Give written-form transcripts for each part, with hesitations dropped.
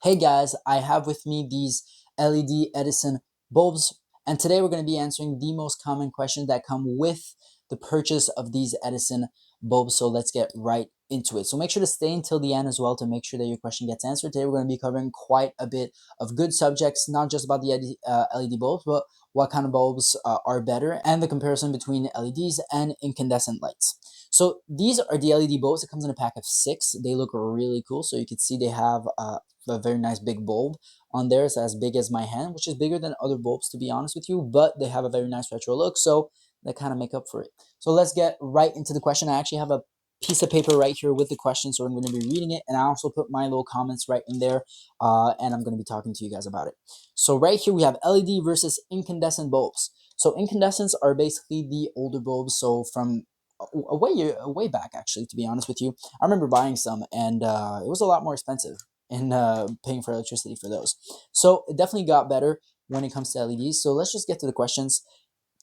Hey guys, I have with me these LED Edison bulbs, and today we're going to be answering the most common questions that come with the purchase of these Edison bulbs. So let's get right into it. So make sure to stay until the end as well to make sure that your question gets answered. Today we're going to be covering quite a bit of good subjects, not just about the LED bulbs, but what kind of bulbs are better and the comparison between LEDs and incandescent lights. So these are the LED bulbs. It comes in a pack of 6. They look really cool. So you can see they have a very nice big bulb on there. It's as big as my hand, which is bigger than other bulbs, to be honest with you, but they have a very nice retro look, so they kind of make up for it. So let's get right into the question. I actually have a piece of paper right here with the question, so I'm going to be reading it, and I also put my little comments right in there, and I'm going to be talking to you guys about it. So right here we have LED versus incandescent bulbs. So incandescents are basically the older bulbs, so from way back, actually, to be honest with you. I remember buying some, and it was a lot more expensive and paying for electricity for those. So it definitely got better when it comes to LEDs. So let's just get to the questions.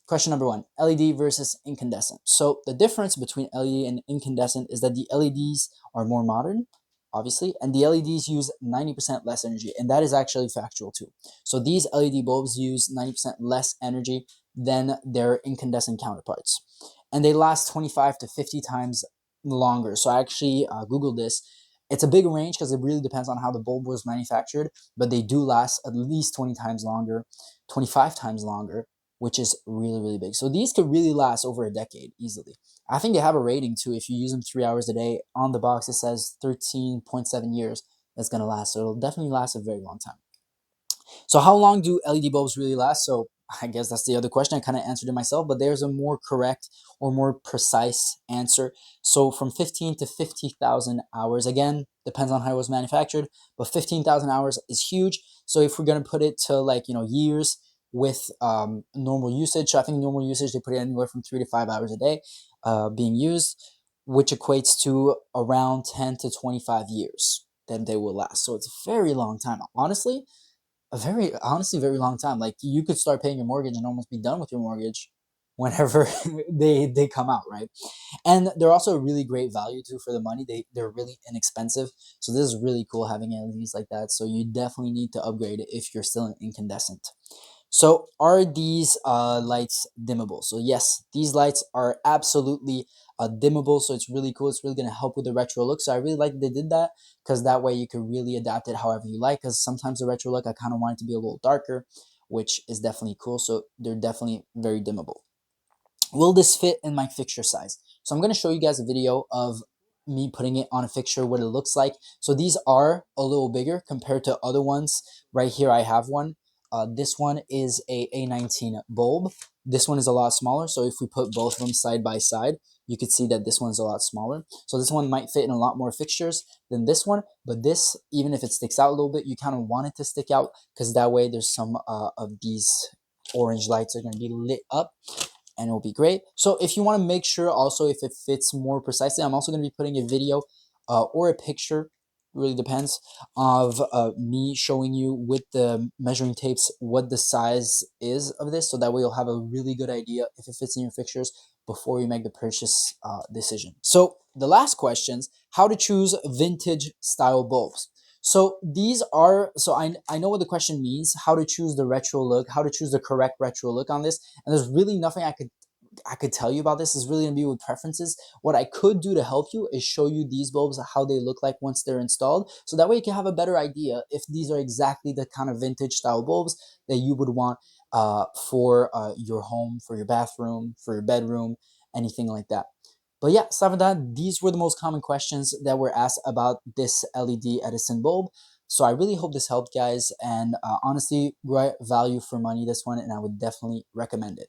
Question number 1, LED versus incandescent. So the difference between LED and incandescent is that the LEDs are more modern, obviously, and the LEDs use 90% less energy, and that is actually factual too. So these LED bulbs use 90% less energy than their incandescent counterparts, and they last 25 to 50 times longer. So I actually Googled this. It's a big range because it really depends on how the bulb was manufactured, but they do last at least 20 times longer, 25 times longer, which is really, really big. So these could really last over a decade easily. I think they have a rating too. If you use them 3 hours a day, on the box it says 13.7 years that's going to last. So it'll definitely last a very long time. So how long do LED bulbs really last? So I guess that's the other question. I kind of answered it myself, but there's a more correct or more precise answer. So from 15 to 50,000 hours. Again, depends on how it was manufactured, but 15,000 hours is huge. So if we're going to put it to years with normal usage, so I think normal usage, they put it anywhere from 3 to 5 hours a day being used, which equates to around 10 to 25 years that they will last. So it's a very long time. Honestly, honestly very long time. Like, you could start paying your mortgage and almost be done with your mortgage whenever they come out, right? And they're also a really great value too for the money. They're really inexpensive, so this is really cool having LEDs like that. So you definitely need to upgrade it if you're still an incandescent. So are these lights dimmable? So yes, these lights are absolutely dimmable. So it's really cool. It's really going to help with the retro look. So I really like they did that, because that way you can really adapt it however you like. Because sometimes the retro look, I kind of want it to be a little darker, which is definitely cool. So they're definitely very dimmable. Will this fit in my fixture size? So I'm going to show you guys a video of me putting it on a fixture, what it looks like. So these are a little bigger compared to other ones. Right here I have one. This one is a A19 bulb. This one is a lot smaller. So if we put both of them side by side, you could see that this one's a lot smaller. So this one might fit in a lot more fixtures than this one. But this, even if it sticks out a little bit, you kind of want it to stick out, because that way there's some of these orange lights are going to be lit up, and it'll be great. So if you want to make sure also if it fits more precisely, I'm also going to be putting a video or a picture, really depends, of me showing you with the measuring tapes what the size is of this, so that way you'll have a really good idea if it fits in your fixtures before you make the purchase decision. So the last questions, how to choose vintage style bulbs. So these are, so I know what the question means, how to choose the retro look, how to choose the correct retro look on this, and there's really nothing I could tell you about this. Is really going to be with preferences. What I could do to help you is show you these bulbs, how they look like once they're installed, so that way you can have a better idea if these are exactly the kind of vintage style bulbs that you would want for your home, for your bathroom, for your bedroom, anything like that. But yeah, aside from that, these were the most common questions that were asked about this LED Edison bulb. So I really hope this helped, guys, and honestly, great value for money, this one, and I would definitely recommend it.